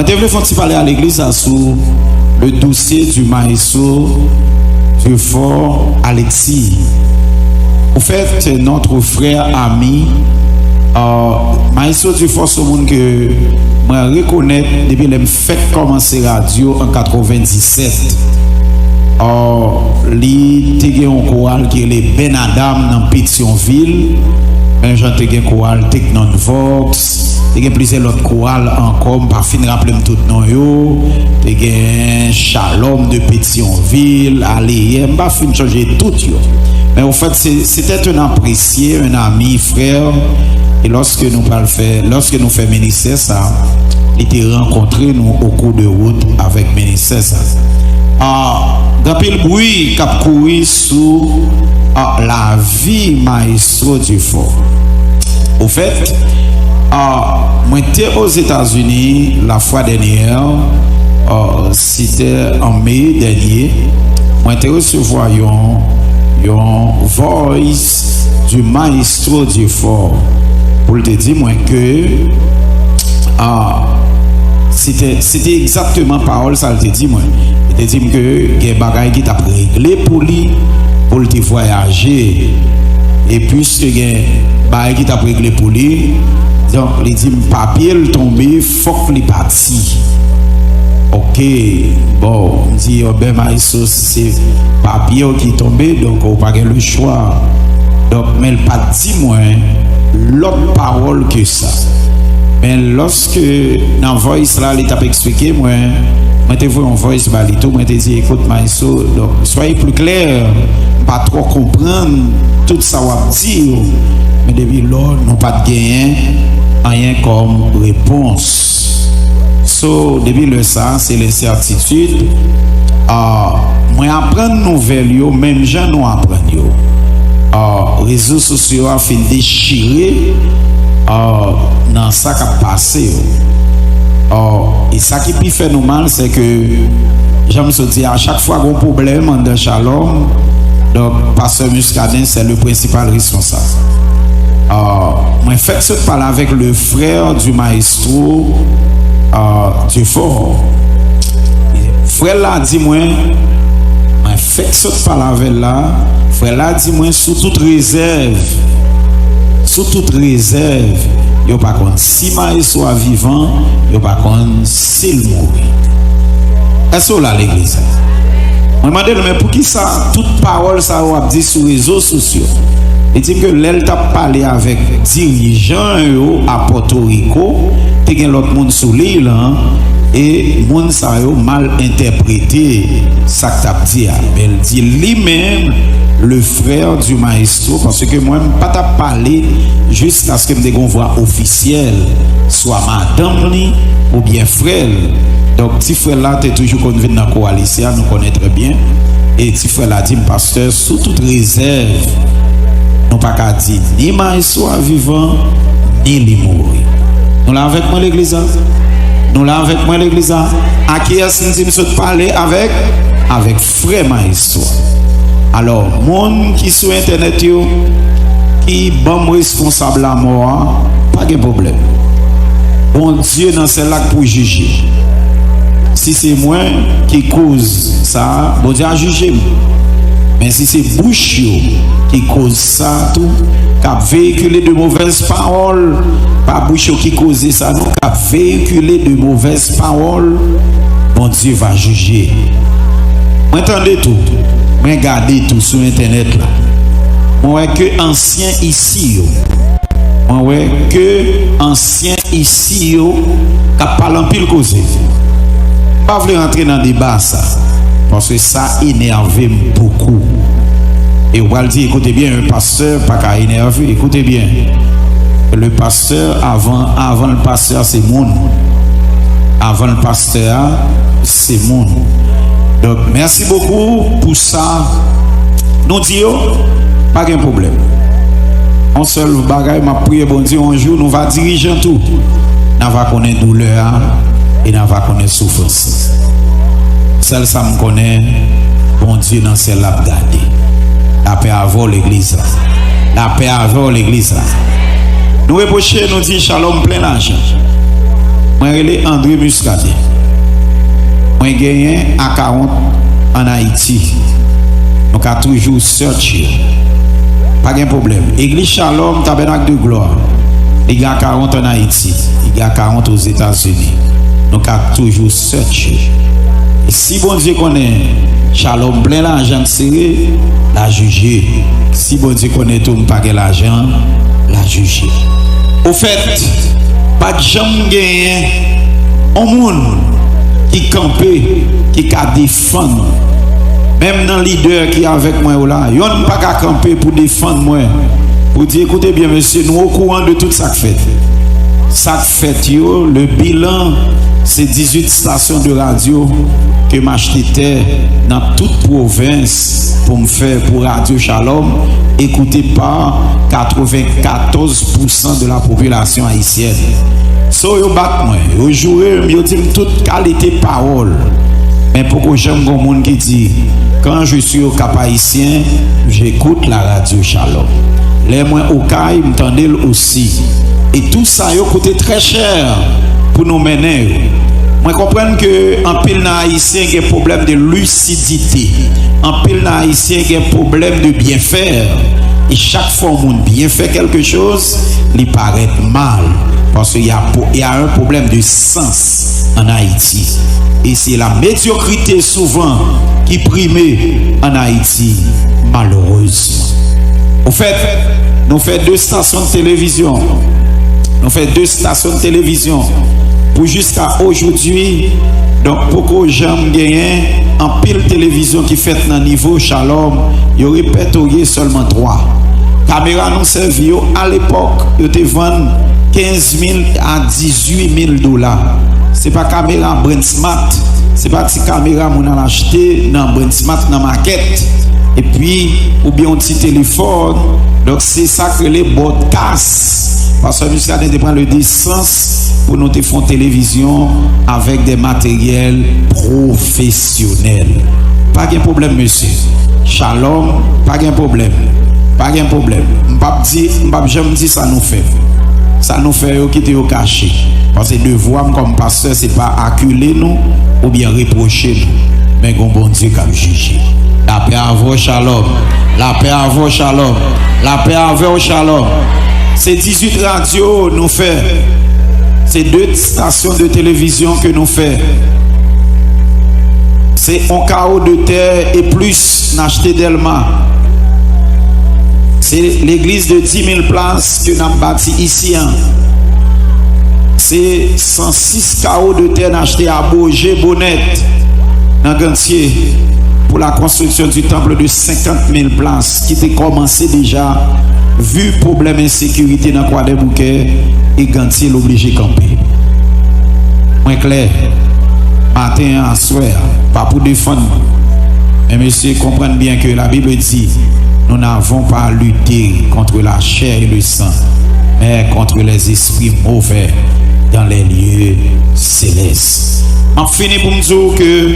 je voulais parler à l'église sur le dossier du maestro du fort Alexis. En fait, notre frère ami, maestro du fort, c'est monde que je reconnais depuis que j'ai fait commencer radio en 97. Il y a un choral qui est les Ben Adam dans Pétionville. J'ai un choral Technon Vox. Il y a plusieurs autres chorales encore. Par fin, rappelez-moi tout le nom. Il y a Shalom de Pétionville. Allez, je ne vais pas changer tout. Mais en fait, c'était un apprécié, un ami, frère. Et lorsque nous faisons ministère, ça, il était rencontré nous au cours de route avec ministère. Dans le bruit qui a couru sur la vie maestro du fort. Au fait, moi j'étais aux États-Unis la fois dernière, c'était en mai dernier. Moi j'étais recevoir un voice du maestro du fort pour te dire moi que c'était exactement parole ça te dit moi. Il te dit que il y a des bagages qui t'a réglé pour lui pour te voyager et puisque il y a des bagages qui t'a réglé pour lui donc il dit papier le tombé faut qu'il parti. OK, bon, on dit ben maïso c'est papier qui tombé donc on pas le choix. Donc mais il pas dit moi l'autre parole que ça. Mais lorsque dans voice là il t'a expliqué moi t'ai vu en voice balito moi t'ai dit écoute maïso donc soyez plus clair pas trop comprendre tout ça va dire mais depuis là non pas de gain rien comme réponse. So depuis le ça c'est l'incertitude moi apprendre nouvelles yo même gens nous apprendre yo réseaux sociaux a fait déchirer dans ça qui a passé. Et ça qui peut faire nous mal, c'est que j'aime se dire à chaque fois qu'on a un problème dans Shalom, donc pasteur Muscadin c'est le principal responsable. Moi fait ce parler avec le frère du maestro du fort. Frère là dit moi fait ce parler avec là, frère là dit moi sous toute réserve. Sous toute réserve, yo pas contre si maïso soit vivant, yo pas contre s'il mourit. Est-ce là l'église? Moi demande mais pour qui ça toute parole ça on dit sur les réseaux sociaux. Il dit que l'elle t'a parlé avec dirigeants à Porto Rico, tu gen l'autre monde sous l'île et monde ça yo mal interprété ça que t'a dit. Elle dit lui-même le frère du maestro, parce que moi, je ne pas parler jusqu'à ce que je me une voix officielle, soit madame ou bien frère. Donc, petit frère là, tu es toujours connu dans la coalition, nous connaissons très bien. Et petit frère là dit, pasteur, sous toute réserve, nous pas qu'à dire ni maestro vivant, ni li mourir. Nous là avec moi l'église. Nous là avec moi l'église. À qui est-ce que nous parler avec frère maestro? Alors, monde qui sur internet qui bon responsable à mort, pas de problème. Bon Dieu dans celle là pour juger. Si c'est moi qui cause ça, bon Dieu a jugé. Mais si c'est bouche qui cause ça tout, qui a véhiculé de mauvaises paroles, pas bouche qui cause ça, non, qui a véhiculé de mauvaises paroles, bon Dieu va juger. Entendez tout. Regardez tout sur internet là. Moi que ancien ici moi que ancien ici qui parle en pile cause. Pas voulu rentrer dans le débat ça parce que ça énerve beaucoup. Et on va le dire écoutez bien un pasteur pas qu'à énerver, écoutez bien. Le pasteur avant le pasteur c'est monde. Avant le pasteur c'est monde. Donc, merci beaucoup pour ça. Nous disons, pas de problème. On seul bagaille, m'a prié, bon Dieu, un jour, nous va diriger tout. Nous va connaître douleur et nous va connaître souffrance. Celle ça me connaît, bon Dieu, dans celle là, regardez. La paix avant l'église. La paix avant l'église. Nous reprochons, nous disons, shalom plein l'argent. Moi, je André Muscadet. Moi, j'ai gagné à 40 en Haïti. Donc, a toujours searché. Pas de problème. Église Shalom, tabernacle de gloire. Il y a 40 en Haïti. Il y a 40 aux États-Unis. Donc, a toujours searché. Et si bon Dieu connaît Shalom plein l'argent serré, la juger. Si bon Dieu connaît tout, pas de l'argent, la juger. Au fait, pas de jamais gagné un monde qui campe, qui a défendre. Même dans le leader qui est avec moi là, il n'y a pas qu'à camper pour défendre moi. Pour dire, écoutez bien monsieur, nous au courant de tout ça que fait. Ça fait, le bilan, c'est 18 stations de radio que m'achetais dans toute province pour me faire pour Radio Shalom, écouté par 94% de la population haïtienne. So yo bat moi, yo jouer, yo dit toute qualité parole. Mais pourquoi j'aime un monde qui dit quand je suis au Cap Haïtien, j'écoute la Radio Shalom. Les moins au Caille m'entendent aussi. Et tout ça yo coûté très cher pour nous mener. Moi comprends que en pile haïtien il y a problème de lucidité. En pile haïtien il y a problème de bien faire. Et chaque fois qu'on bien fait quelque chose, il paraît mal. Parce qu'il y a un problème de sens en Haïti. Et c'est la médiocrité souvent qui prime en Haïti, malheureusement. Au fait, nous faisons 2 stations de télévision. Nous faisons 2 stations de télévision. Pour jusqu'à aujourd'hui, donc pourquoi j'aime gagner en pile télévision qui fait dans le niveau Shalom, il y aurait répertorié seulement 3. Caméra nous servi à l'époque, ils te vendent 15 000 à 18 000 dollars. Ce n'est pas caméra Brand Smart, ce n'est pas une caméra qu'on a acheté dans Brand Smart dans la maquette. Et puis, ou bien un petit téléphone. Donc c'est ça que les broadcasts. Parce que nous avons prendre le distance pour nous faire télévision avec des matériels professionnels. Pas de problème, monsieur. Shalom, pas de problème. Pas de problème. Je ne jamais dire ça nous fait. Ça nous fait quitter au cachet. Parce que devoir comme pasteur, ce n'est pas acculer nous ou bien reprocher nous. Mais qu'on bon Dieu comme juger. La paix à vous, shalom. La paix à vous, shalom. La paix à vous, shalom. C'est 18 radios nous fait. C'est 2 stations de télévision que nous fait. C'est un carreau de terre et plus n'acheté d'Elma. C'est l'église de 10 000 places que nous avons bâti ici. C'est 106 carreaux de terre achetés à Bourget, Bonnette, dans Gantier, pour la construction du temple de 50 000 places qui était commencé déjà, vu le problème d'insécurité dans Croix des Bouquets et Gantier l'obligé de camper. Moins clair, matin à soir, pas pour défendre. Mais messieurs, comprennent bien que la Bible dit nous n'avons pas lutté contre la chair et le sang, mais contre les esprits mauvais dans les lieux célestes. Je finis pour me dire que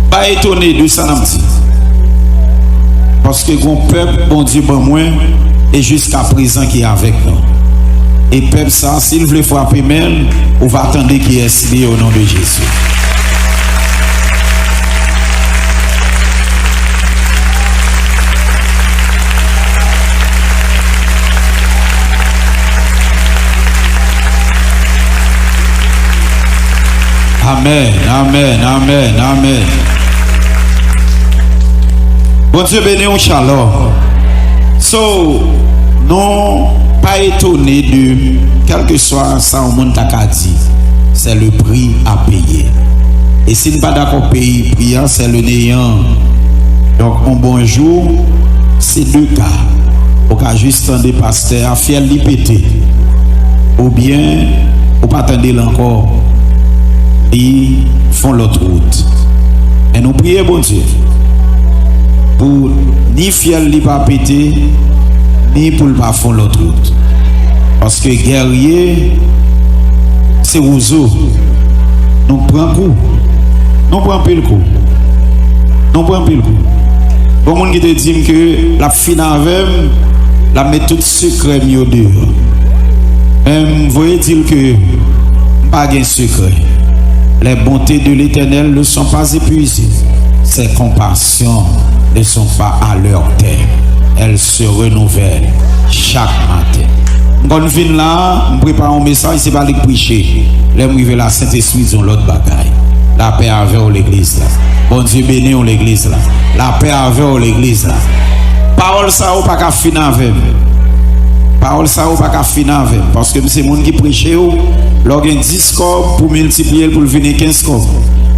pas étonné de ça, parce que mon peuple, bon Dieu, bon moi, et jusqu'à présent qui est avec nous. Et peuple ça, s'il veut frapper même, on va attendre qu'il est lié au nom de Jésus. Amen, amen, amen, amen. Bon Dieu béni au shalom. So, non pas étonné de quel que soit ça au monde t'a dit, c'est le prix à payer. Et si nous pas d'accord payer priant, c'est le néant. Donc mon bonjour, c'est 2 cas. Au cas juste un des pasteurs à faire l'ipété. Ou bien, ou pas attendre encore. Ils font l'autre route. Et nous prions, bon Dieu, pour ni fiel ni pas péter, ni pour ne pas faire l'autre route. Parce que guerrier, c'est ouzo. Nous prenons coup. Nous prenons pile coup. Nous prenons pile coup. Bon monde qui te dit que la fin avec, la met tout secret mieux dehors. Même, vous voyez dire que pas de secret. Les bontés de l'Éternel ne sont pas épuisées. Ses compassions ne sont pas à leur terme. Elles se renouvellent chaque matin. Quand je viens là, je prépare un message, c'est pas le prêcher. Là, je vais la Saint-Esprit dans l'autre bagaille. La paix avec l'église là. Bon Dieu béni l'église là. La paix avec l'église là. Parole ça ou pas qu'à finir avec. Parole ça ou pas qu'à finir avec. Parce que c'est monde qui prêche ou. Lorsqu'il y a 10 corps pour multiplier pour venir 15 corps.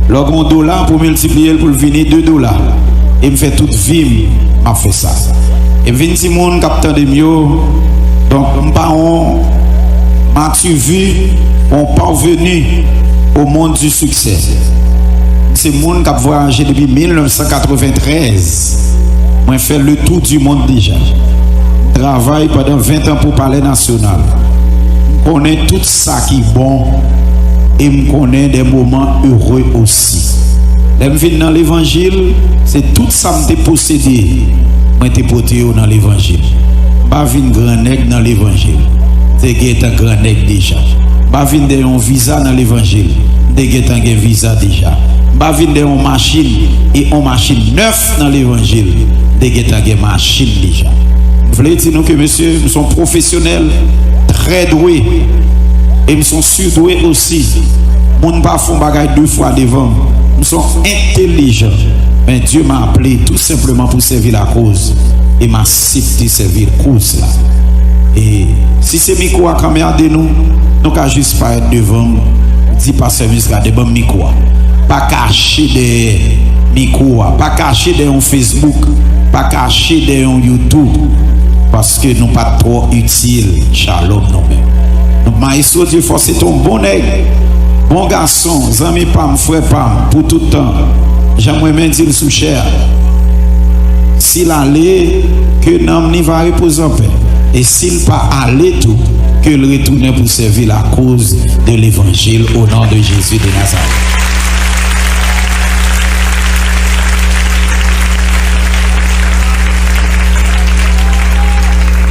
Lorsqu'il y a $1 pour multiplier pour venir $2. Et me fait toute vie, m'a fait ça. Et 20 monde capteur de mieux. Donc, m'as-tu vu, on parvenu au monde du succès. C'est monde qui a voyagé depuis 1993. Moi, fait le tour du monde déjà. Travaille pendant 20 ans pour parler national. Je connais tout ça qui est bon et je connais des moments heureux aussi. Quand je viens dans l'évangile, c'est tout ça que je possédé. Je suis porté dans l'évangile. Je ne suis pas grand nègre dans l'évangile. Je suis un grand nègre déjà. Je ne suis pas un visa dans l'évangile. Je suis un visa déjà. Je ne suis pas une machine et une machine neuf dans l'évangile. Je suis une machine déjà. Je voulais dire que monsieur, nous sommes professionnels, très doués. Et nous sommes surdoués aussi. Nous ne faisons pas des choses 2 fois devant. Nous sommes intelligents. Mais Dieu m'a appelé tout simplement pour servir la cause. Et m'a accepté servir la cause là. Et si c'est micro à caméra de nous, nous ne juste pas être devant. Dis pas service là devant micro. Pas caché des micro, pas caché des Facebook, pas caché des YouTube. Parce que nous pas trop utiles. Shalom nous-mêmes. Donc maïso Dieu force c'est ton bon nègre. Bon garçon, ami Pam, frère Pam, pour tout le temps. J'aimerais même dire sous cher. S'il allait, que l'homme n'y va reposer en paix. Et s'il pas allait tout, que le retourne pour servir la cause de l'évangile au nom de Jésus de Nazareth.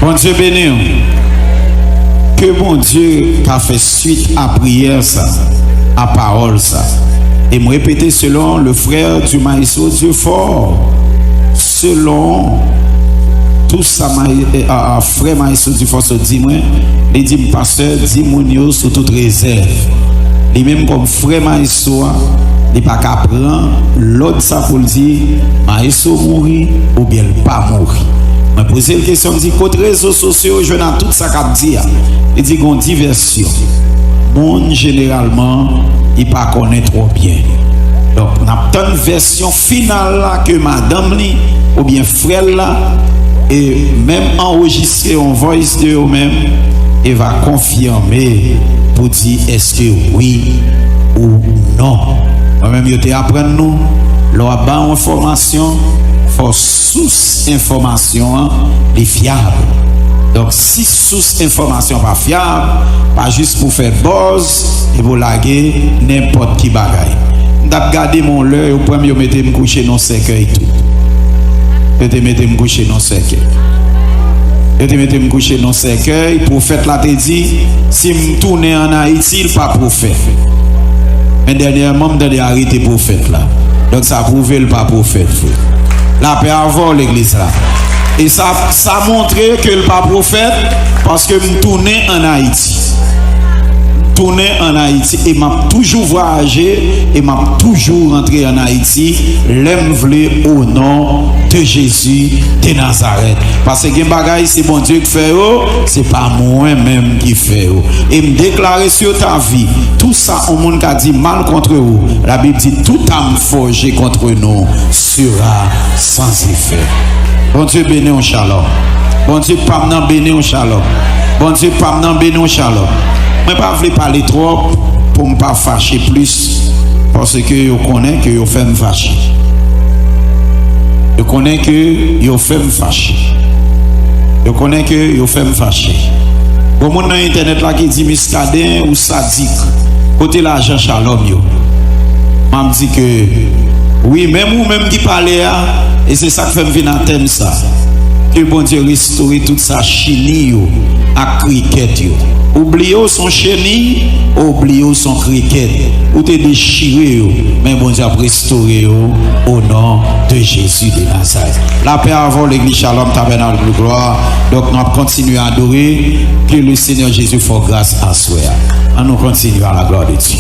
Bon Dieu béni. Que bon Dieu t'a fait suite à prière ça, à parole ça. Et me répéter selon le frère du maïso Dieu fort. Selon tout ça, frère maïso Dieu fort se dit moi, il dit pasteur, dis-moi sous toute réserve. Et même comme frère maïso, il pas qu'à prendre l'autre ça pour dire maïso mourir ou bien pas mourir. Je me pose la question, je dis, côté réseaux sociaux, je n'ai tout ça qu'à dire. Il dit qu'on diversion. Monde généralement, il ne connaît pas trop bien. Donc, on a une version finale là que madame li, ou bien frère là, et même enregistrer en voice de eux-mêmes, et va confirmer pour dire est-ce que oui ou non. Moi-même, je te apprends nous, leur bas information. Pour source information est fiable. Donc si source information pas fiable, pas juste pour faire buzz et pour laguer n'importe qui bagaille. D'ab garder mon l'heure au premier mettre me coucher dans cercueil tout. Je te mettre me coucher dans cercueil. Je te mettre me coucher dans cercueil, prophète là te dit si me tourner en Haïti, il pas prophète. Mais dernièrement me arrêter prophète là. Donc ça prouve le pas prophète. La paix avant l'église là. Et ça montrait que le pas prophète parce que je tournais en Haïti. Tourné en Haïti et m'a toujours voyagé et m'a toujours rentré en Haïti. L'aime voulu au nom de Jésus de Nazareth. Parce que les bagailles, c'est bon Dieu qui fait, c'est pas moi-même qui fait. Et me déclarer sur ta vie, tout ça, au monde qui a dit mal contre vous. La Bible dit, tout âme forgée contre nous sera sans effet. Bon Dieu béni au shalom. Bon Dieu pas m'en béni au shalom. Bon Dieu pas m'en béni au shalom. Je ne vais pas parler trop pour ne pas fâcher plus parce que je connais que je fais me fâcher. Je connais que je fais me fâcher. Je connais que je fais me fâcher. Bon monde dans internet là qui dit miscadin ou sadique côté l'argent shalom yo. M'a dit que oui même ou même qui parle et c'est ça qui fait me venir à thème ça. Que bon Dieu restaure toute sa chenille à cricket. Oubliez son chenille, oubliez son cricket. Ou te déchiré, mais bon Dieu a restauré au nom de Jésus de Nazareth. La paix avant l'église Shalom Tabernacle de gloire. Donc nous continuons à adorer. Que le Seigneur Jésus fasse grâce à soi. On nous continue à la gloire de Dieu.